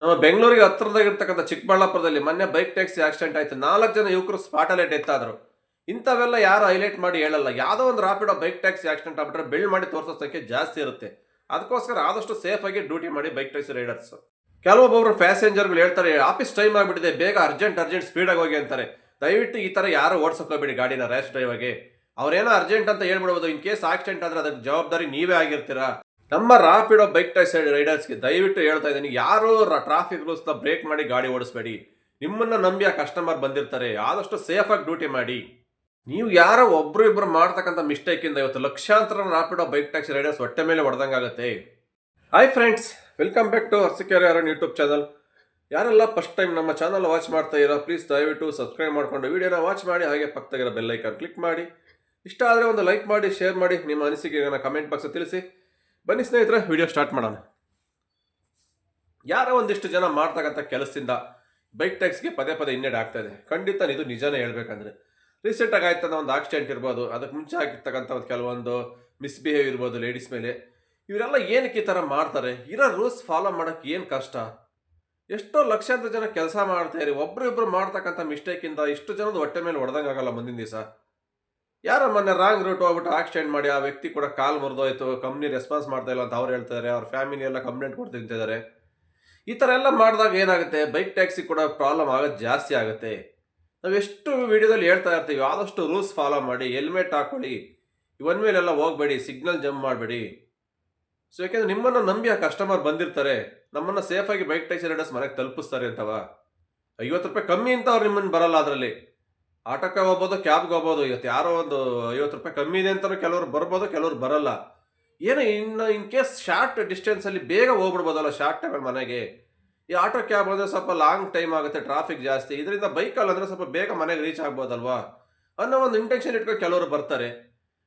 ನಮ್ಮ ಬೆಂಗಳೂರಿಗೆ ಹತ್ರದಾಗಿರ್ತಕ್ಕಂಥ ಚಿಕ್ಕಬಳ್ಳಾಪುರದಲ್ಲಿ ಮೊನ್ನೆ ಬೈಕ್ ಟ್ಯಾಕ್ಸಿ ಆಕ್ಸಿಡೆಂಟ್ ಆಯ್ತು. 4 ಜನ ಯುವಕರು ಸ್ಪಾಟಲ್ಲೇ ಡೆತ್ ಆದ್ರು. ಇಂಥವೆಲ್ಲ ಯಾರು ಹೈಲೈಟ್ ಮಾಡಿ ಹೇಳಲ್ಲ. ಯಾವುದೋ ಒಂದು ರಾಪಿಡೋ ಬೈಕ್ ಟ್ಯಾಕ್ಸಿ ಆಕ್ಸಿಡೆಂಟ್ ಆಗ್ಬಿಟ್ರೆ ಬೆಳ್ ಮಾಡಿ ತೋರಿಸೋ ಸಂಖ್ಯೆ ಜಾಸ್ತಿ ಇರುತ್ತೆ. ಅದಕ್ಕೋಸ್ಕರ ಆದಷ್ಟು ಸೇಫ್ ಆಗಿ ಡ್ಯೂಟಿ ಮಾಡಿ ಬೈಕ್ ಟ್ಯಾಕ್ಸಿ ರೈಡರ್ಸ್. ಕೆಲವೊಬ್ಬೊಬ್ರು ಪ್ಯಾಸೆಂಜರ್ಗಳು ಹೇಳ್ತಾರೆ, ಆಫೀಸ್ ಟೈಮ್ ಆಗ್ಬಿಟ್ಟಿದೆ, ಬೇಗ ಅರ್ಜೆಂಟ್ ಸ್ಪೀಡಾಗಿ ಹೋಗಿ ಅಂತಾರೆ. ದಯವಿಟ್ಟು ಈ ತರ ಯಾರು ಓಡಿಸೋಕೆ ಹೋಗ್ಬೇಡಿ ಗಾಡಿನ ರ್ಯಾಶ್ ಡ್ರೈವಾಗೆ. ಅವ್ರೇನೋ ಅರ್ಜೆಂಟ್ ಅಂತ ಹೇಳ್ಬಿಡ್ಬೋದು. ಇನ್ ಕೇಸ್ ಆಕ್ಸಿಡೆಂಟ್ ಆದ್ರೆ ಅದಕ್ಕೆ ಜವಾಬ್ದಾರಿ ನೀವೇ ಆಗಿರ್ತೀರಾ. ನಮ್ಮ ರಾಪಿಡೋ ಬೈಕ್ ಟ್ಯಾಕ್ಸಿ ರೈಡರ್ಸ್ಗೆ ದಯವಿಟ್ಟು ಹೇಳ್ತಾ ಇದ್ದೀನಿ, ಯಾರು ಟ್ರಾಫಿಕ್ ರೂಲ್ಸ್ನ ಬ್ರೇಕ್ ಮಾಡಿ ಗಾಡಿ ಓಡಿಸ್ಬೇಡಿ. ನಿಮ್ಮನ್ನ ನಂಬಿ ಆ ಕಸ್ಟಮರ್ ಬಂದಿರ್ತಾರೆ. ಆದಷ್ಟು ಸೇಫ್ ಆಗಿ ಡ್ಯೂಟಿ ಮಾಡಿ. ನೀವು ಯಾರೋ ಒಬ್ರು ಇಬ್ರು ಮಾಡ್ತಕ್ಕಂಥ ಮಿಸ್ಟೇಕ್ ಇಂದ ಇವತ್ತು ಲಕ್ಷಾಂತರ ರಾಪಿಡೋ ಬೈಕ್ ಟ್ಯಾಕ್ಸಿ ರೈಡರ್ಸ್ ಹೊಟ್ಟೆ ಮೇಲೆ ಹೊಡೆದಂಗಾಗುತ್ತೆ. Hi friends, welcome back to Harsikere ಯಾರನ್ ಯೂಟ್ಯೂಬ್ ಚಾನಲ್. ಯಾರೆಲ್ಲ ಫಸ್ಟ್ ಟೈಮ್ ನಮ್ಮ ಚಾನಲ್ ವಾಚ್ ಮಾಡ್ತಾ ಇರೋ ಪ್ಲೀಸ್ ದಯವಿಟ್ಟು ಸಬ್ಸ್ಕ್ರೈಬ್ ಮಾಡ್ಕೊಂಡು ವಿಡಿಯೋನ ವಾಚ್ ಮಾಡಿ, ಹಾಗೆ ಪಕ್ಕದಾಗಿರೋ ಬೆಲ್ ಐಕಾನ್ ಕ್ಲಿಕ್ ಮಾಡಿ. ಇಷ್ಟ ಆದರೆ ಒಂದು ಲೈಕ್ ಮಾಡಿ, ಶೇರ್ ಮಾಡಿ, ನಿಮ್ಮ ಅನಿಸಿಕೆಗಳನ್ನ ಕಮೆಂಟ್ ಬಾಕ್ಸ್ ತಿಳಿಸಿ. ಬನ್ನಿ ಸ್ನೇಹಿತರೆ, ವಿಡಿಯೋ ಸ್ಟಾರ್ಟ್ ಮಾಡೋಣ. ಯಾರೋ ಒಂದಿಷ್ಟು ಜನ ಮಾಡ್ತಕ್ಕಂಥ ಕೆಲಸದಿಂದ ಬೈಕ್ ಟ್ಯಾಕ್ಸ್ಗೆ ಪದೇ ಪದೇ ಹಿನ್ನಡೆ ಆಗ್ತಾ ಇದೆ. ಖಂಡಿತ ಇದು ನಿಜನೇ ಹೇಳ್ಬೇಕಂದ್ರೆ. ರೀಸೆಂಟಾಗಿ ಆಯ್ತದ ಒಂದು ಆಕ್ಸಿಡೆಂಟ್ ಇರ್ಬೋದು, ಅದಕ್ಕೆ ಮುಂಚೆ ಆಗಿರ್ತಕ್ಕಂಥ ಒಂದು ಕೆಲವೊಂದು ಮಿಸ್ಬಿಹೇವ್ ಇರ್ಬೋದು ಲೇಡೀಸ್ ಮೇಲೆ. ಇವರೆಲ್ಲ ಏನಕ್ಕೆ ಈ ಥರ ಮಾಡ್ತಾರೆ? ಇರೋ ರೂಲ್ಸ್ ಫಾಲೋ ಮಾಡೋಕ್ಕೆ ಏನು ಕಷ್ಟ? ಎಷ್ಟೋ ಲಕ್ಷಾಂತರ ಜನ ಕೆಲಸ ಮಾಡ್ತಾ ಇರಿ, ಒಬ್ರು ಇಬ್ರು ಮಾಡ್ತಕ್ಕಂಥ ಮಿಸ್ಟೇಕಿಂದ ಇಷ್ಟು ಜನದ ಹೊಟ್ಟೆ ಮೇಲೆ ಹೊಡೆದಂಗಾಗಲ್ಲ ಮುಂದಿನ ದಿವಸ. ಯಾರೋ ಮೊನ್ನೆ ರಾಂಗ್ ರೂಟ್ ಹೋಗ್ಬಿಟ್ಟು ಆಕ್ಸಿಡೆಂಟ್ ಮಾಡಿ ಆ ವ್ಯಕ್ತಿ ಕೂಡ ಕಾಲ್ ಮುರಿದೋಯ್ತು, ಕಂಪ್ನಿ ರೆಸ್ಪಾನ್ಸ್ ಮಾಡ್ತಾ ಇಲ್ಲ ಅಂತ ಅವ್ರು ಹೇಳ್ತಾರೆ. ಅವ್ರ ಫ್ಯಾಮಿಲಿ ಎಲ್ಲ ಕಂಪ್ಲೇಂಟ್ ಕೊಟ್ಟು ತಿಂತಿದ್ದಾರೆ. ಈ ಥರ ಎಲ್ಲ ಮಾಡಿದಾಗ ಏನಾಗುತ್ತೆ, ಬೈಕ್ ಟ್ಯಾಕ್ಸಿ ಕೂಡ ಪ್ರಾಬ್ಲಮ್ ಆಗೋದು ಜಾಸ್ತಿ ಆಗುತ್ತೆ. ನಾವು ಎಷ್ಟು ವಿಡಿಯೋದಲ್ಲಿ ಹೇಳ್ತಾ ಇರ್ತೀವಿ, ಆದಷ್ಟು ರೂಲ್ಸ್ ಫಾಲೋ ಮಾಡಿ, ಹೆಲ್ಮೆಟ್ ಹಾಕೊಳ್ಳಿ, ಇವನ್ ಮೇಲೆಲ್ಲ ಹೋಗಬೇಡಿ, ಸಿಗ್ನಲ್ ಜಂಪ್ ಮಾಡಬೇಡಿ. ಸೊ ಯಾಕೆಂದ್ರೆ ನಿಮ್ಮನ್ನು ನಂಬಿ ಆ ಕಸ್ಟಮರ್ ಬಂದಿರ್ತಾರೆ, ನಮ್ಮನ್ನು ಸೇಫಾಗಿ ಬೈಕ್ ಟ್ಯಾಕ್ಸಿ ರೈಡರ್ಸ್ ಮನೆಗೆ ತಲುಪಿಸ್ತಾರೆ ಅಂತವ. 50 ರೂಪಾಯಿ ಕಮ್ಮಿ ಅಂತ ಅವ್ರು ನಿಮ್ಮನ್ನು ಬರಲ್ಲ. ಅದರಲ್ಲಿ ಆಟೋಕ್ಕೆ ಹೋಗ್ಬೋದು, ಕ್ಯಾಬ್ಗೆ ಹೋಗ್ಬೋದು. ಇವತ್ತು ಯಾರೋ ಒಂದು 50 ರೂಪಾಯಿ ಕಮ್ಮಿ ಇದೆ ಅಂತಲೂ ಕೆಲವರು ಬರ್ಬೋದು, ಕೆಲವರು ಬರಲ್ಲ. ಏನೋ ಇನ್ನು ಇನ್ ಕೇಸ್ ಶಾರ್ಟ್ ಡಿಸ್ಟೆನ್ಸಲ್ಲಿ ಬೇಗ ಹೋಗ್ಬಿಡ್ಬೋದಲ್ಲ ಶಾರ್ಟ್ ಟೈಮಲ್ಲಿ ಮನೆಗೆ. ಈ ಆಟೋ ಕ್ಯಾಬ್ ಅಂದರೆ ಸ್ವಲ್ಪ ಲಾಂಗ್ ಟೈಮ್ ಆಗುತ್ತೆ, ಟ್ರಾಫಿಕ್ ಜಾಸ್ತಿ. ಇದರಿಂದ ಬೈಕಲ್ಲಿ ಅಂದರೆ ಸ್ವಲ್ಪ ಬೇಗ ಮನೆಗೆ ರೀಚ್ ಆಗ್ಬೋದಲ್ವಾ ಅನ್ನೋ ಒಂದು ಇಂಟೆನ್ಷನ್ ಇಟ್ಕೊಂಡು ಕೆಲವರು ಬರ್ತಾರೆ.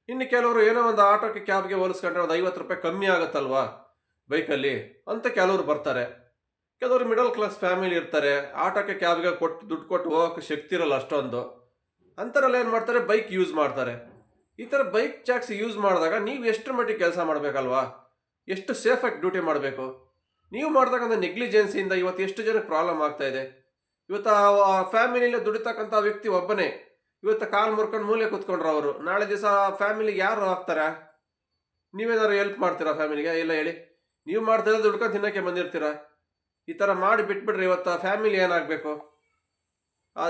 ಇನ್ನು ಕೆಲವರು ಏನೋ ಒಂದು ಆಟೋಕ್ಕೆ ಕ್ಯಾಬ್ಗೆ ಹೋಲಿಸ್ಕೊಂಡ್ರೆ ಒಂದು 50 ರೂಪಾಯಿ ಕಮ್ಮಿ ಆಗುತ್ತಲ್ವಾ ಬೈಕಲ್ಲಿ ಅಂತ ಕೆಲವರು ಬರ್ತಾರೆ. ಕೆಲವರು ಮಿಡಲ್ ಕ್ಲಾಸ್ ಫ್ಯಾಮಿಲಿ ಇರ್ತಾರೆ, ಆಟೋಕ್ಕೆ ಕ್ಯಾಬ್ಗೆ ಕೊಟ್ಟು ದುಡ್ಡು ಕೊಟ್ಟು ಹೋಗೋಕ್ಕೆ ಶಕ್ತಿ ಇರಲ್ಲ ಅಷ್ಟೊಂದು. ಅಂಥವ್ರೆಲ್ಲ ಏನು ಮಾಡ್ತಾರೆ, ಬೈಕ್ ಯೂಸ್ ಮಾಡ್ತಾರೆ. ಈ ಥರ ಬೈಕ್ ಟ್ಯಾಕ್ಸಿ ಯೂಸ್ ಮಾಡಿದಾಗ ನೀವು ಎಷ್ಟು ಮಟ್ಟಿಗೆ ಕೆಲಸ ಮಾಡಬೇಕಲ್ವಾ, ಎಷ್ಟು ಸೇಫಾಗಿ ಡ್ಯೂಟಿ ಮಾಡಬೇಕು. ನೀವು ಮಾಡ್ತಕ್ಕಂಥ ನೆಗ್ಲಿಜೆನ್ಸಿಯಿಂದ ಇವತ್ತು ಎಷ್ಟು ಜನಕ್ಕೆ ಪ್ರಾಬ್ಲಮ್ ಆಗ್ತಾ ಇದೆ. ಇವತ್ತು ಆ ಫ್ಯಾಮಿಲಿಯಲ್ಲಿ ದುಡಿತಕ್ಕಂಥ ವ್ಯಕ್ತಿ ಒಬ್ಬನೇ ಇವತ್ತು ಕಾಲು ಮುರ್ಕೊಂಡು ಮೂಲೆ ಕೂತ್ಕೊಂಡ್ರು. ಅವರು ನಾಳೆ ದಿವಸ ಫ್ಯಾಮಿಲಿಗೆ ಯಾರು ಆಗ್ತಾರೆ? ನೀವೇನಾದ್ರು ಹೆಲ್ಪ್ ಮಾಡ್ತೀರಾ ಫ್ಯಾಮಿಲಿಗೆ? ಇಲ್ಲ ಹೇಳಿ. ನೀವು ಮಾಡ್ತಾ ದುಡ್ಕೊಂಡು ತಿನ್ನೋಕ್ಕೆ ಬಂದಿರ್ತೀರಾ. ಈ ಥರ ಮಾಡಿ ಬಿಟ್ಬಿಟ್ರೆ ಇವತ್ತು ಫ್ಯಾಮಿಲಿ ಏನಾಗಬೇಕು?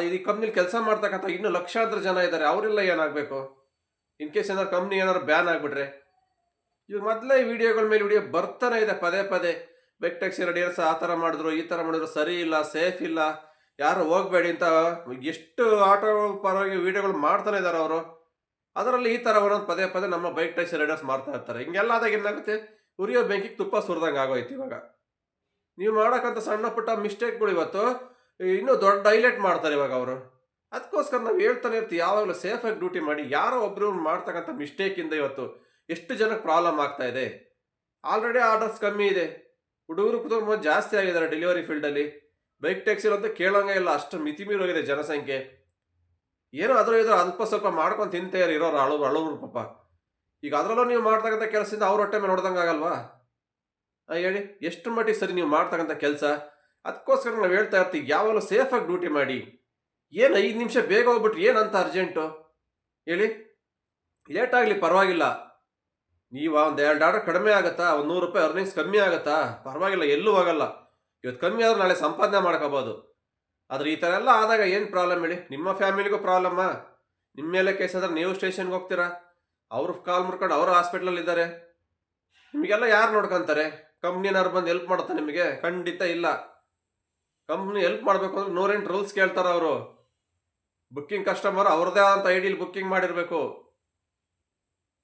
ಇದು ಕಂಪ್ನಿಲಿ ಕೆಲಸ ಮಾಡ್ತಕ್ಕಂಥ ಇನ್ನೂ ಲಕ್ಷಾಂತರ ಜನ ಇದ್ದಾರೆ, ಅವರೆಲ್ಲ ಏನಾಗಬೇಕು? ಇನ್ ಕೇಸ್ ಏನಾದ್ರು ಕಂಪ್ನಿ ಏನಾದ್ರು ಬ್ಯಾನ್ ಆಗಿಬಿಟ್ರೆ. ಇವಾಗ ಮೊದಲೇ ಈ ವಿಡಿಯೋಗಳ ಮೇಲೆ ವಿಡಿಯೋ ಬರ್ತಾನೆ ಇದೆ ಪದೇ ಪದೇ. ಬೈಕ್ ಟ್ಯಾಕ್ಸಿ ರೈಡರ್ಸ್ ಆ ಥರ ಮಾಡಿದ್ರು, ಈ ಥರ ಮಾಡಿದ್ರು, ಸರಿ ಇಲ್ಲ, ಸೇಫ್ ಇಲ್ಲ, ಯಾರು ಹೋಗಬೇಡಿ ಅಂತ ಎಷ್ಟು ಆಟೋ ಪರವಾಗಿ ವಿಡಿಯೋಗಳು ಮಾಡ್ತಾನೆ ಇದ್ದಾರೆ ಅವರು. ಅದರಲ್ಲಿ ಈ ಥರ ಒಂದೊಂದು ಪದೇ ಪದೇ ನಮ್ಮ ಬೈಕ್ ಟ್ಯಾಕ್ಸಿ ರೈಡರ್ಸ್ ಮಾಡ್ತಾ ಇರ್ತಾರೆ. ಹಿಂಗೆಲ್ಲ ಆದಾಗ ಏನಾಗುತ್ತೆ, ಉರಿಯೋ ಬೆಂಕಿಗೆ ತುಪ್ಪ ಸುರಿದಂಗೆ ಆಗೋಯ್ತು. ಇವಾಗ ನೀವು ಮಾಡೋಕ್ಕಂಥ ಸಣ್ಣ ಪುಟ್ಟ ಮಿಸ್ಟೇಕ್ಗಳು ಇವತ್ತು ಇನ್ನೂ ದೊಡ್ಡ ಹೈಲೈಟ್ ಮಾಡ್ತಾರೆ ಇವಾಗ ಅವರು. ಅದಕ್ಕೋಸ್ಕರ ನಾವು ಹೇಳ್ತಾನೆ ಇರ್ತೀವಿ, ಯಾವಾಗಲೂ ಸೇಫಾಗಿ ಡ್ಯೂಟಿ ಮಾಡಿ. ಯಾರೋ ಒಬ್ಬರು ಮಾಡ್ತಕ್ಕಂಥ ಮಿಸ್ಟೇಕಿಂದ ಇವತ್ತು ಎಷ್ಟು ಜನಕ್ಕೆ ಪ್ರಾಬ್ಲಮ್ ಆಗ್ತಾ ಇದೆ. ಆಲ್ರೆಡಿ ಆರ್ಡರ್ಸ್ ಕಮ್ಮಿ ಇದೆ, ಹುಡುಗರು ಕುಟುಂಬ ಜಾಸ್ತಿ ಆಗಿದ್ದಾರೆ ಡೆಲಿವರಿ ಫೀಲ್ಡಲ್ಲಿ. ಬೈಕ್ ಟ್ಯಾಕ್ಸಿಲ್ ಅಂತ ಕೇಳೋಂಗೇ ಇಲ್ಲ, ಅಷ್ಟು ಮಿತಿಮೀರೋಗಿದೆ ಜನಸಂಖ್ಯೆ. ಏನೋ ಅದ್ರ ಇದ್ರು ಅಲ್ಪ ಸ್ವಲ್ಪ ಮಾಡ್ಕೊಂಡು ತಿಂತೇರಿ ಇರೋರು ಹಳವರು ಪಾಪ. ಈಗ ಅದರಲ್ಲೂ ನೀವು ಮಾಡ್ತಕ್ಕಂಥ ಕೆಲಸದಿಂದ ಅವ್ರ ಹೊಟ್ಟೆ ಮೇಲೆ ಹೊಡೆದಂಗೆ ಆಗಲ್ವಾ? ಹೇಳಿ, ಎಷ್ಟು ಮಟ್ಟಿಗೆ ಸರಿ ನೀವು ಮಾಡ್ತಕ್ಕಂಥ ಕೆಲಸ? ಅದಕ್ಕೋಸ್ಕರ ನಾವು ಹೇಳ್ತಾ ಇರ್ತೀವಿ, ಯಾವಾಗಲೂ ಸೇಫಾಗಿ ಡ್ಯೂಟಿ ಮಾಡಿ. ಏನು 5 ನಿಮಿಷ ಬೇಗ ಹೋಗ್ಬಿಟ್ರಿ ಏನಂತ ಅರ್ಜೆಂಟು ಹೇಳಿ? ಲೇಟ್ ಆಗಲಿ ಪರವಾಗಿಲ್ಲ, ನೀವು ಒಂದು 2 ಆರ್ಡರ್ ಕಡಿಮೆ ಆಗುತ್ತಾ, ಒಂದು 100 ರೂಪಾಯಿ ಅರ್ನಿಂಗ್ಸ್ ಕಮ್ಮಿ ಆಗುತ್ತಾ, ಪರವಾಗಿಲ್ಲ, ಎಲ್ಲೂ ಹೋಗಲ್ಲ. ಇವತ್ತು ಕಮ್ಮಿ ಆದ್ರೆ ನಾಳೆ ಸಂಪಾದನೆ ಮಾಡ್ಕೋಬೋದು. ಆದರೆ ಈ ಥರ ಎಲ್ಲ ಆದಾಗ ಏನು ಪ್ರಾಬ್ಲಮ್ ಹೇಳಿ? ನಿಮ್ಮ ಫ್ಯಾಮಿಲಿಗೂ ಪ್ರಾಬ್ಲಮ್ಮಾ? ನಿಮ್ಮ ಮೇಲೆ ಕೇಸ್ ಆದ್ರೆ ನೀವು ಸ್ಟೇಷನ್ಗೆ ಹೋಗ್ತೀರಾ, ಅವರು ಕಾಲ್ ಮುರ್ಕೊಂಡು ಅವರು ಹಾಸ್ಪಿಟ್ಲಲ್ಲಿ ಇದ್ದಾರೆ. ನಿಮಗೆಲ್ಲ ಯಾರು ನೋಡ್ಕೊತಾರೆ? ಕಂಪ್ನಿನವ್ರು ಬಂದು ಹೆಲ್ಪ್ ಮಾಡುತ್ತಾ ನಿಮಗೆ? ಖಂಡಿತ ಇಲ್ಲ. ಕಂಪ್ನಿ ಹೆಲ್ಪ್ ಮಾಡಬೇಕು ಅಂದ್ರೆ 108 ರೂಲ್ಸ್ ಕೇಳ್ತಾರೆ ಅವರು. ಬುಕ್ಕಿಂಗ್ ಕಸ್ಟಮರ್ ಅವ್ರದ್ದೇ ಆದಂಥ ಐಡಿಲಿ ಬುಕ್ಕಿಂಗ್ ಮಾಡಿರಬೇಕು,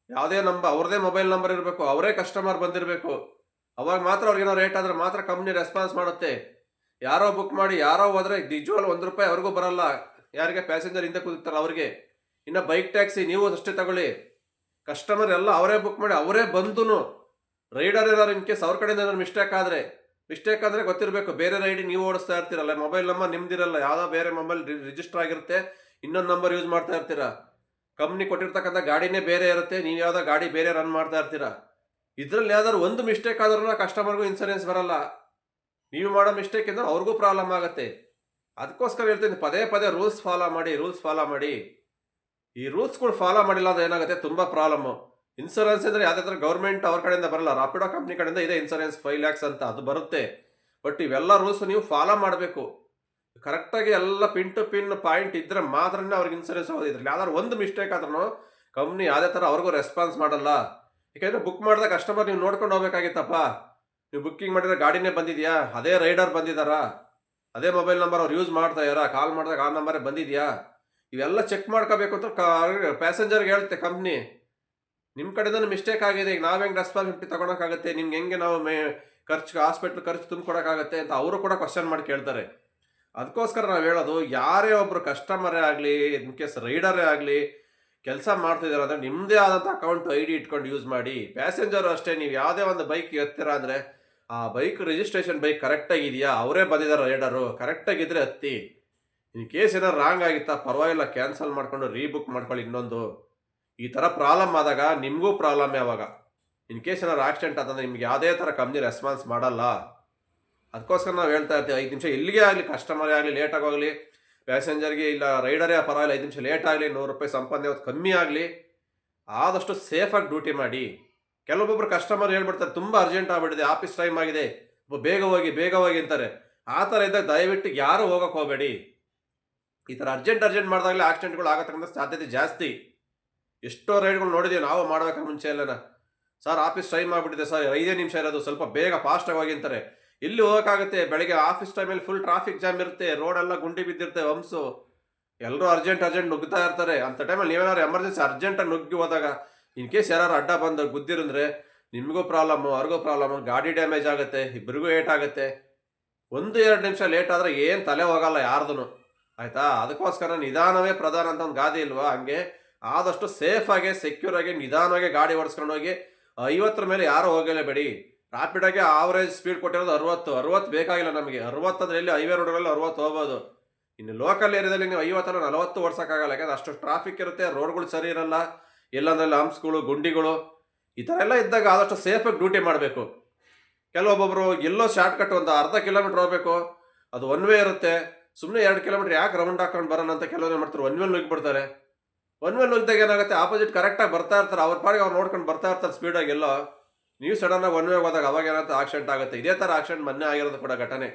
ಯಾವುದೇ ಅವ್ರದೇ ಮೊಬೈಲ್ ನಂಬರ್ ಇರಬೇಕು, ಅವರೇ ಕಸ್ಟಮರ್ ಬಂದಿರಬೇಕು. ಅವಾಗ ಮಾತ್ರ ಅವ್ರಿಗೇನೋ ರೇಟ್ ಆದರೆ ಮಾತ್ರ ಕಂಪ್ನಿ ರೆಸ್ಪಾನ್ಸ್ ಮಾಡುತ್ತೆ. ಯಾರೋ ಬುಕ್ ಮಾಡಿ ಯಾರೋ ಹೋದರೆ ನಿಜವಾಗ್ಲೂ 1 ರೂಪಾಯಿ ಅವ್ರಿಗೂ ಬರಲ್ಲ. ಯಾರಿಗೆ ಪ್ಯಾಸೆಂಜರ್ ಹಿಂದೆ ಕೂತಿರ್ತಾರಲ್ಲ ಅವ್ರಿಗೆ. ಇನ್ನು ಬೈಕ್ ಟ್ಯಾಕ್ಸಿ ನೀವು ಅಷ್ಟೇ ತಗೊಳ್ಳಿ, ಕಸ್ಟಮರ್ ಎಲ್ಲ ಅವರೇ ಬುಕ್ ಮಾಡಿ ಅವರೇ ಬಂದು, ರೈಡರ್ ಏನಾದ್ರು ಇನ್ ಕೇಸ್ ಅವ್ರ ಕಡೆಯಿಂದ ಏನಾದ್ರು ಮಿಸ್ಟೇಕ್ ಅಂದರೆ ಗೊತ್ತಿರಬೇಕು. ಬೇರೆ ರೈಡಿ ನೀವು ಓಡಿಸ್ತಾ ಇರ್ತೀರಲ್ಲ, ಮೊಬೈಲ್ ನಂಬರ್ ನಿಮ್ದಿರಲ್ಲ, ಯಾವುದೋ ಬೇರೆ ಮೊಬೈಲ್ ರಿಜಿಸ್ಟರ್ ಆಗಿರುತ್ತೆ, ಇನ್ನೊಂದು ನಂಬರ್ ಯೂಸ್ ಮಾಡ್ತಾ ಇರ್ತೀರಾ. ಕಂಪ್ನಿ ಕೊಟ್ಟಿರ್ತಕ್ಕಂಥ ಗಾಡಿನೇ ಬೇರೆ ಇರುತ್ತೆ, ನೀವು ಯಾವುದೋ ಗಾಡಿ ಬೇರೆ ರನ್ ಮಾಡ್ತಾ ಇರ್ತೀರಾ. ಇದರಲ್ಲಿ ಯಾವ್ದಾದ್ರು ಒಂದು ಮಿಸ್ಟೇಕ್ ಆದ್ರೂ ಕಸ್ಟಮರ್ಗೂ ಇನ್ಸೂರೆನ್ಸ್ ಬರಲ್ಲ. ನೀವು ಮಾಡೋ ಮಿಸ್ಟೇಕಿಂದ ಅವ್ರಿಗೂ ಪ್ರಾಬ್ಲಮ್ ಆಗುತ್ತೆ. ಅದಕ್ಕೋಸ್ಕರ ಹೇಳ್ತೀನಿ ಪದೇ ಪದೇ ರೂಲ್ಸ್ ಫಾಲೋ ಮಾಡಿ, ರೂಲ್ಸ್ ಫಾಲೋ ಮಾಡಿ. ಈ ರೂಲ್ಸ್ಗಳು ಫಾಲೋ ಮಾಡಿಲ್ಲ ಅಂದ್ರೆ ಏನಾಗುತ್ತೆ ತುಂಬ ಪ್ರಾಬ್ಲಮ್ಮು. ಇನ್ಶೂರೆನ್ಸ್ ಅಂದರೆ ಯಾವುದೇ ಥರ ಗೌರ್ಮೆಂಟ್ ಅವ್ರ ಕಡೆಯಿಂದ ಬರಲ್ಲ. ರಾಪಿಡೋ ಕಂಪ್ನಿ ಕಡೆಯಿಂದ ಇದೆ ಇನ್ಶೂರೆನ್ಸ್ 5 lakhs ಅಂತ ಅದು ಬರುತ್ತೆ. ಬಟ್ ಇವೆಲ್ಲ ರೂಲ್ಸ್ ನೀವು ಫಾಲೋ ಮಾಡಬೇಕು. ಕರೆಕ್ಟಾಗಿ ಎಲ್ಲ ಪಿನ್ ಟು ಪಿನ್ ಪಾಯಿಂಟ್ ಇದ್ದರೆ ಮಾತ್ರನೇ ಅವ್ರಿಗೆ ಇನ್ಶೂರೆನ್ಸ್ ಹೋಗೋದು. ಇದ್ರಲ್ಲಿ ಯಾವ್ದಾದ್ರು ಒಂದು ಮಿಸ್ಟೇಕ್ ಆದ್ರೂ ಕಂಪ್ನಿ ಯಾವುದೇ ಥರ ಅವ್ರಿಗೂ ರೆಸ್ಪಾನ್ಸ್ ಮಾಡಲ್ಲ. ಯಾಕೆಂದರೆ ಬುಕ್ ಮಾಡಿದಾಗ ಕಸ್ಟಮರ್ ನೀವು ನೋಡ್ಕೊಂಡು ಹೋಗ್ಬೇಕಾಗಿತ್ತಪ್ಪ. ನೀವು ಬುಕ್ಕಿಂಗ್ ಮಾಡಿದ್ರೆ ಗಾಡಿನೇ ಬಂದಿದೆಯಾ, ಅದೇ ರೈಡರ್ ಬಂದಿದ್ದಾರಾ, ಅದೇ ಮೊಬೈಲ್ ನಂಬರ್ ಅವ್ರು ಯೂಸ್ ಮಾಡ್ತಾ ಇದ್ದಾರಾ, ಕಾಲ್ ಮಾಡಿದಾಗ ಆ ನಂಬರೇ ಬಂದಿದೆಯಾ, ಇವೆಲ್ಲ ಚೆಕ್ ಮಾಡ್ಕೋಬೇಕು ಅಂತ ಪ್ಯಾಸೆಂಜರ್ಗೆ ಹೇಳುತ್ತೆ ಕಂಪ್ನಿ. ನಿಮ್ಮ ಕಡೆಯಿಂದ ಮಿಸ್ಟೇಕ್ ಆಗಿದೆ, ಈಗ ನಾವು ಹೆಂಗೆ ರೆಸ್ಪಾನ್ಸಿಬಿಲಿಟಿ ತೊಗೊಳಕ್ಕಾಗುತ್ತೆ, ನಿಮ್ಗೆ ಹೆಂಗೆ ನಾವು ಖರ್ಚು ಹಾಸ್ಪಿಟ್ಲ್ ಖರ್ಚು ತುಂಬಿಕೊಡೋಕ್ಕಾಗತ್ತೆ ಅಂತ ಅವರು ಕೂಡ ಕ್ವಶನ್ ಮಾಡಿ ಕೇಳ್ತಾರೆ. ಅದಕ್ಕೋಸ್ಕರ ನಾವು ಹೇಳೋದು, ಯಾರೇ ಒಬ್ಬರು ಕಸ್ಟಮರೇ ಆಗಲಿ, ಇನ್ ಕೇಸ್ ರೈಡರೇ ಆಗಲಿ ಕೆಲಸ ಮಾಡ್ತಿದ್ದಾರೆ ಅಂದರೆ ನಿಮ್ಮದೇ ಆದಂಥ ಅಕೌಂಟ್ ID ಇಟ್ಕೊಂಡು ಯೂಸ್ ಮಾಡಿ. ಪ್ಯಾಸೆಂಜರು ಅಷ್ಟೇ, ನೀವು ಯಾವುದೇ ಒಂದು ಬೈಕ್ ಎತ್ತೀರಾ ಅಂದರೆ ಆ ಬೈಕ್ ರಿಜಿಸ್ಟ್ರೇಷನ್ ಬೈಕ್ ಕರೆಕ್ಟಾಗಿದೆಯಾ, ಅವರೇ ಬಂದಿದ್ದಾರೆ ರೈಡರು, ಕರೆಕ್ಟಾಗಿದ್ದರೆ ಹತ್ತಿ. ಇನ್ ಕೇಸ್ ಏನಾರು ರಾಂಗ್ ಆಗಿತ್ತಾ ಪರವಾಗಿಲ್ಲ, ಕ್ಯಾನ್ಸಲ್ ಮಾಡ್ಕೊಂಡು ರೀಬುಕ್ ಮಾಡ್ಕೊಳ್ಳಿ ಇನ್ನೊಂದು. ಈ ಥರ ಪ್ರಾಬ್ಲಮ್ ಆದಾಗ ನಿಮಗೂ ಪ್ರಾಬ್ಲಮ್ಮೇ ಆವಾಗ. ಇನ್ ಕೇಸ್ ಏನಾರು ಆಕ್ಸಿಡೆಂಟ್ ಆದಂದರೆ ನಿಮ್ಗೆ ಯಾವುದೇ ಥರ ಕಂಪ್ನಿ ರೆಸ್ಪಾನ್ಸ್ ಮಾಡಲ್ಲ. ಅದಕ್ಕೋಸ್ಕರ ನಾವು ಹೇಳ್ತಾ ಇರ್ತೀವಿ, 5 ನಿಮಿಷ ಎಲ್ಲಿಗೆ ಆಗಲಿ, ಕಸ್ಟಮರೇ ಆಗಲಿ, ಲೇಟಾಗಿ ಹೋಗಲಿ, ಪ್ಯಾಸೆಂಜರ್ಗೆ ಇಲ್ಲ ರೈಡರೇ ಪರವಾಗಿಲ್ಲ 5 ನಿಮಿಷ ಲೇಟ್ ಆಗಲಿ, 100 ರೂಪಾಯಿ ಸಂಪಾದನೆ ಅವತ್ತು ಕಮ್ಮಿ ಆಗಲಿ, ಆದಷ್ಟು ಸೇಫಾಗಿ ಡ್ಯೂಟಿ ಮಾಡಿ. ಕೆಲವೊಬ್ಬೊಬ್ರು ಕಸ್ಟಮರ್ ಹೇಳ್ಬಿಡ್ತಾರೆ, ತುಂಬ ಅರ್ಜೆಂಟ್ ಆಗಿಬಿಟ್ಟಿದೆ, ಆಫೀಸ್ ಟೈಮ್ ಆಗಿದೆ, ಬೇಗ ಹೋಗಿ ಬೇಗ ಹೋಗಿ ಅಂತಾರೆ. ಆ ಥರ ಇದ್ದಾಗ ದಯವಿಟ್ಟು ಯಾರು ಹೋಗೋಕ್ಕೆ ಹೋಗಬೇಡಿ. ಈ ಥರ ಅರ್ಜೆಂಟ್ ಮಾಡಿದಾಗಲೇ ಆಕ್ಸಿಡೆಂಟ್ಗಳು ಆಗತಕ್ಕಂಥ ಸಾಧ್ಯತೆ ಜಾಸ್ತಿ. ಎಷ್ಟೋ ರೈಡ್ಗಳು ನೋಡಿದ್ದೀವಿ ನಾವು ಮಾಡಬೇಕು ಮುಂಚೆ ಎಲ್ಲನ. ಸರ್ ಆಫೀಸ್ ಟೈಮ್ ಆಗಿಬಿಟ್ಟಿದೆ ಸರ್, 5 ನಿಮಿಷ ಇರೋದು, ಸ್ವಲ್ಪ ಬೇಗ ಫಾಸ್ಟಾಗಿ ಹೋಗಿ ಅಂತಾರೆ. ಎಲ್ಲಿ ಹೋಗೋಕ್ಕಾಗುತ್ತೆ, ಬೆಳಗ್ಗೆ ಆಫೀಸ್ ಟೈಮಲ್ಲಿ ಫುಲ್ ಟ್ರಾಫಿಕ್ ಜಾಮ್ ಇರುತ್ತೆ, ರೋಡೆಲ್ಲ ಗುಂಡಿ ಬಿದ್ದಿರುತ್ತೆ, ಹಂಸು, ಎಲ್ಲರೂ ಅರ್ಜೆಂಟ್ ನುಗ್ಗುತ್ತಾ ಇರ್ತಾರೆ. ಅಂಥ ಟೈಮಲ್ಲಿ ನೀವೇನಾದ್ರು ಎಮರ್ಜೆನ್ಸಿ ಅರ್ಜೆಂಟಾಗಿ ನುಗ್ಗಿ ಹೋದಾಗ ಇನ್ ಕೇಸ್ ಯಾರು ಅಡ್ಡ ಬಂದು ಗುದ್ದಿರಂದ್ರೆ ನಿಮಗೂ ಪ್ರಾಬ್ಲಮ್ಮು, ಅವ್ರಿಗೂ ಪ್ರಾಬ್ಲಮ್ಮು, ಗಾಡಿ ಡ್ಯಾಮೇಜ್ ಆಗುತ್ತೆ, ಇಬ್ಬರಿಗೂ ಏಟ್ ಆಗುತ್ತೆ. 1-2 ನಿಮಿಷ ಲೇಟ್ ಆದರೆ ಏನು ತಲೆ ಹೋಗಲ್ಲ ಯಾರ್ದು, ಆಯಿತಾ. ಅದಕ್ಕೋಸ್ಕರ ನಿಧಾನವೇ ಪ್ರಧಾನ ಅಂತ ಒಂದು ಗಾದೆ ಇಲ್ವಾ, ಹಂಗೆ ಆದಷ್ಟು ಸೇಫಾಗಿ ಸೆಕ್ಯೂರಾಗಿ ನಿಧಾನವಾಗಿ ಗಾಡಿ ಓಡಿಸ್ಕೊಂಡು ಹೋಗಿ. 50 ಮೇಲೆ ಯಾರೂ ಹೋಗಲೇಬೇಡಿ. ರ್ಯಾಪಿಡಾಗಿ ಆವರೇಜ್ ಸ್ಪೀಡ್ ಕೊಟ್ಟಿರೋದು 60 ಬೇಕಾಗಿಲ್ಲ ನಮಗೆ. 60 ಅಂದರೆ ಎಲ್ಲಿ ಹೈವೇ ರೋಡ್ಗಳಲ್ಲಿ 60 ಹೋಗ್ಬೋದು. ಇನ್ನು ಲೋಕಲ್ ಏರಿಯಾದಲ್ಲಿ ನೀವು 50 40 ಓಡಿಸೋಕ್ಕಾಗಲ್ಲ, ಯಾಕಂದ್ರೆ ಅಷ್ಟು ಟ್ರಾಫಿಕ್ ಇರುತ್ತೆ, ರೋಡ್ಗಳು ಸರಿ ಇರಲ್ಲ, ಎಲ್ಲಂದ್ರಲ್ಲಿ ಹಂಪ್ಸ್ಗಳು, ಗುಂಡಿಗಳು, ಈ ಥರ ಎಲ್ಲ ಇದ್ದಾಗ ಆದಷ್ಟು ಸೇಫಾಗಿ ಡ್ಯೂಟಿ ಮಾಡಬೇಕು. ಕೆಲವೊಬ್ಬೊಬ್ಬರು ಎಲ್ಲೋ ಶಾರ್ಟ್ಕಟ್ ಒಂದು ಅರ್ಧ ಕಿಲೋಮೀಟ್ರ್ ಹೋಗಬೇಕು, ಅದು ಒನ್ ವೇ ಇರುತ್ತೆ, ಸುಮ್ಮನೆ 2 ಕಿಲೋಮೀಟ್ರ್ ಯಾಕೆ ರೌಂಡ್ ಹಾಕೊಂಡು ಬರೋಣ ಅಂತ ಕೆಲವೊಂದು ಮಾಡ್ತಾರೆ, ಒನ್ ವೇಲ್ ನುಗ್ಗಿಬಿಡ್ತಾರೆ. ಒನ್ ವೇಲ್ ನುಗ್ಗಿದಾಗ ಏನಾಗುತ್ತೆ, ಆಪೋಸಿಟ್ ಕರೆಕ್ಟಾಗಿ ಬರ್ತಾ ಇರ್ತಾರೆ, ಅವ್ರ ಪಾಡಿಗೆ ಅವ್ರು ನೋಡ್ಕೊಂಡು ಬರ್ತಾ ಇರ್ತಾರೆ ಸ್ಪೀಡಾಗಿ. ಎಲ್ಲೋ ನೀವು ಸಡನ್ನಾಗಿ ಒನ್ ವೇಗೆ ಹೋದಾಗ ಅವಾಗ ಏನಾಗುತ್ತೆ, ಆಕ್ಸಿಡೆಂಟ್ ಆಗುತ್ತೆ. ಇದೇ ಥರ ಆಕ್ಸಿಡೆಂಟ್ ಮೊನ್ನೆ ಆಗಿರೋದು ಕೂಡ ಘಟನೆ.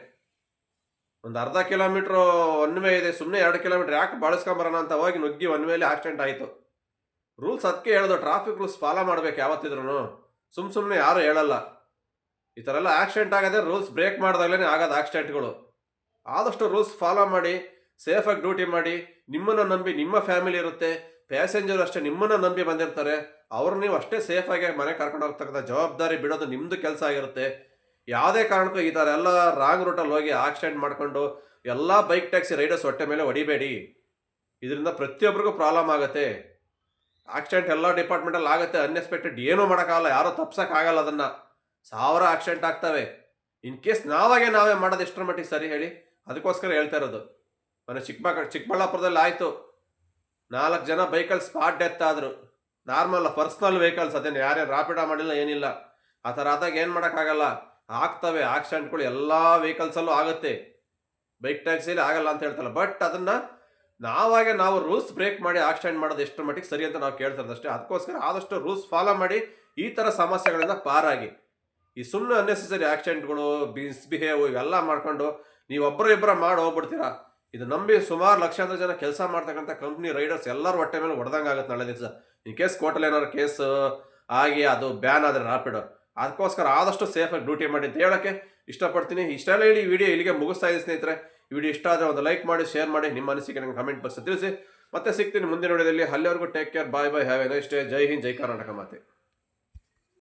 ಒಂದು ಅರ್ಧ ಕಿಲೋಮೀಟ್ರು ಒನ್ ವೇ ಇದೆ, ಸುಮ್ಮನೆ 2 ಕಿಲೋಮೀಟ್ರ್ ಯಾಕೆ ಬಳಸ್ಕೊಂಬರೋಣ ಅಂತ ಹೋಗಿ ನುಗ್ಗಿ ಒನ್ ವೇಲಿ ಆಕ್ಸಿಡೆಂಟ್ ಆಯಿತು. ರೂಲ್ಸ್ ಅದಕ್ಕೆ ಹೇಳೋದು, ಟ್ರಾಫಿಕ್ ರೂಲ್ಸ್ ಫಾಲೋ ಮಾಡಬೇಕು ಯಾವತ್ತಿದ್ರೂ, ಸುಮ್ಮನೆ ಯಾರು ಹೇಳಲ್ಲ. ಈ ಥರ ಎಲ್ಲ ಆಕ್ಸಿಡೆಂಟ್ ಆಗೋದೇ ರೂಲ್ಸ್ ಬ್ರೇಕ್ ಮಾಡಿದಾಗಲೇ ಆಗೋದು ಆಕ್ಸಿಡೆಂಟ್ಗಳು. ಆದಷ್ಟು ರೂಲ್ಸ್ ಫಾಲೋ ಮಾಡಿ, ಸೇಫಾಗಿ ಡ್ಯೂಟಿ ಮಾಡಿ. ನಿಮ್ಮನ್ನು ನಂಬಿ ನಿಮ್ಮ ಫ್ಯಾಮಿಲಿ ಇರುತ್ತೆ, ಪ್ಯಾಸೆಂಜರ್ ಅಷ್ಟೇ ನಿಮ್ಮನ್ನು ನಂಬಿ ಬಂದಿರ್ತಾರೆ, ಅವ್ರು ನೀವು ಅಷ್ಟೇ ಸೇಫಾಗಿ ಮನೆ ಕರ್ಕೊಂಡು ಹೋಗ್ತಕ್ಕಂಥ ಜವಾಬ್ದಾರಿ ಬಿಡೋದು ನಿಮ್ಮದು ಕೆಲಸ ಆಗಿರುತ್ತೆ. ಯಾವುದೇ ಕಾರಣಕ್ಕೂ ಈ ಥರ ಎಲ್ಲ ರಾಂಗ್ ರೂಟಲ್ಲಿ ಹೋಗಿ ಆಕ್ಸಿಡೆಂಟ್ ಮಾಡಿಕೊಂಡು ಎಲ್ಲ ಬೈಕ್ ಟ್ಯಾಕ್ಸಿ ರೈಡರ್ಸ್ ಹೊಟ್ಟೆ ಮೇಲೆ ಹೊಡಿಬೇಡಿ. ಇದರಿಂದ ಪ್ರತಿಯೊಬ್ಬರಿಗೂ ಪ್ರಾಬ್ಲಮ್ ಆಗುತ್ತೆ. ಆಕ್ಸಿಡೆಂಟ್ ಎಲ್ಲ ಡಿಪಾರ್ಟ್ಮೆಂಟಲ್ಲಿ ಆಗುತ್ತೆ, ಅನ್ಎಕ್ಸ್ಪೆಕ್ಟೆಡ್, ಏನೂ ಮಾಡೋಕ್ಕಾಗಲ್ಲ, ಯಾರೂ ತಪ್ಸೋಕ್ಕಾಗಲ್ಲ, ಅದನ್ನು 1000 ಆಕ್ಸಿಡೆಂಟ್ ಆಗ್ತವೆ. ಇನ್ ಕೇಸ್ ನಾವೇ ಮಾಡೋದು ಎಷ್ಟರ ಮಟ್ಟಿಗೆ ಸರಿ ಹೇಳಿ. ಅದಕ್ಕೋಸ್ಕರ ಹೇಳ್ತಾ ಇರೋದು. ಮೊನ್ನೆ ಚಿಕ್ಕಬಳ್ಳಾಪುರದಲ್ಲಿ ಆಯಿತು, 4 ಜನ ಬೈಕಲ್ಲಿ ಸ್ಪಾಟ್ ಡೆತ್ ಆದರು. ನಾರ್ಮಲ್ ಪರ್ಸ್ನಲ್ ವೆಹಿಕಲ್ಸ್, ಅದೇನು ಯಾರೇ ರಾಪಿಡೋ ಮಾಡಿಲ್ಲ ಏನಿಲ್ಲ. ಆ ಥರ ಆದಾಗ ಏನು ಮಾಡೋಕ್ಕಾಗಲ್ಲ, ಆಗ್ತವೆ ಆಕ್ಸಿಡೆಂಟ್ಗಳು, ಎಲ್ಲ ವೆಹಿಕಲ್ಸಲ್ಲೂ ಆಗುತ್ತೆ, ಬೈಕ್ ಟ್ಯಾಕ್ಸಿಲಿ ಆಗಲ್ಲ ಅಂತ ಹೇಳ್ತಲ್ಲ. ಬಟ್ ಅದನ್ನು ನಾವು ರೂಲ್ಸ್ ಬ್ರೇಕ್ ಮಾಡಿ ಆಕ್ಸಿಡೆಂಟ್ ಮಾಡೋದು ಎಷ್ಟರ ಮಟ್ಟಿಗೆ ಸರಿ ಅಂತ ನಾವು ಕೇಳ್ತಾ ಇರೋದಷ್ಟೇ. ಅದಕ್ಕೋಸ್ಕರ ಆದಷ್ಟು ರೂಲ್ಸ್ ಫಾಲೋ ಮಾಡಿ ಈ ಥರ ಸಮಸ್ಯೆಗಳಿಂದ ಪಾರಾಗಿ. ಈ ಸುಮ್ಮನೆ ಅನ್ನೆಸೆಸರಿ ಆಕ್ಸಿಡೆಂಟ್ಗಳು, ಮಿಸ್ಬಿಹೇವ್ ಇವೆಲ್ಲ ಮಾಡ್ಕೊಂಡು ನೀವು ಇಬ್ಬರ ಮಾಡಿ ಹೋಗ್ಬಿಡ್ತೀರಾ. ಇದು ನಂಬಿ ಸುಮಾರು ಲಕ್ಷಾಂತರ ಜನ ಕೆಲಸ ಮಾಡ್ತಕ್ಕಂಥ ಕಂಪ್ನಿ ರೈಡರ್ಸ್ ಎಲ್ಲರೂ ಹೊಟ್ಟೆ ಮೇಲೆ ಹೊಡೆದಂಗೆ ಆಗುತ್ತೆ ನಾಳೆ ದಿವಸ. ಇನ್ ಕೇಸ್ ಕೋರ್ಟಲ್ಲಿ ಏನಾದ್ರು ಕೇಸ್ ಆಗಿ ಅದು ಬ್ಯಾನ್ ಆದರೆ ರ್ಯಾಪಿಡೋ. ಅದಕ್ಕೋಸ್ಕರ ಆದಷ್ಟು ಸೇಫಾಗಿ ಡ್ಯೂಟಿ ಮಾಡಿ ಅಂತ ಹೇಳೋಕ್ಕೆ ಇಷ್ಟಪಡ್ತೀನಿ. ಇಷ್ಟೆಲ್ಲ ಹೇಳಿ ಈ ವಿಡಿಯೋ ಇಲ್ಲಿಗೆ ಮುಗಿಸ್ತಾ ಇದ್ದೀನಿ ಸ್ನೇಹಿತರೆ. ಈ ವಿಡಿಯೋ ಇಷ್ಟ ಆದರೆ ಒಂದು ಲೈಕ್ ಮಾಡಿ, ಶೇರ್ ಮಾಡಿ, ನಿಮ್ಮ ಅನಿಸಿಕೆ ನನಗೆ ಕಮೆಂಟ್ ಬಾಕ್ಸ್ ತಿಳಿಸಿ. ಮತ್ತೆ ಸಿಗ್ತೀನಿ ಮುಂದಿನ ವಿಡಿಯೋದಲ್ಲಿ. ಅಲ್ಲಿವರೆಗೂ take care, bye, have a nice day. ಜೈ ಹಿಂದ್, ಜೈ ಕರ್ನಾಟಕ ಮಾತೆ.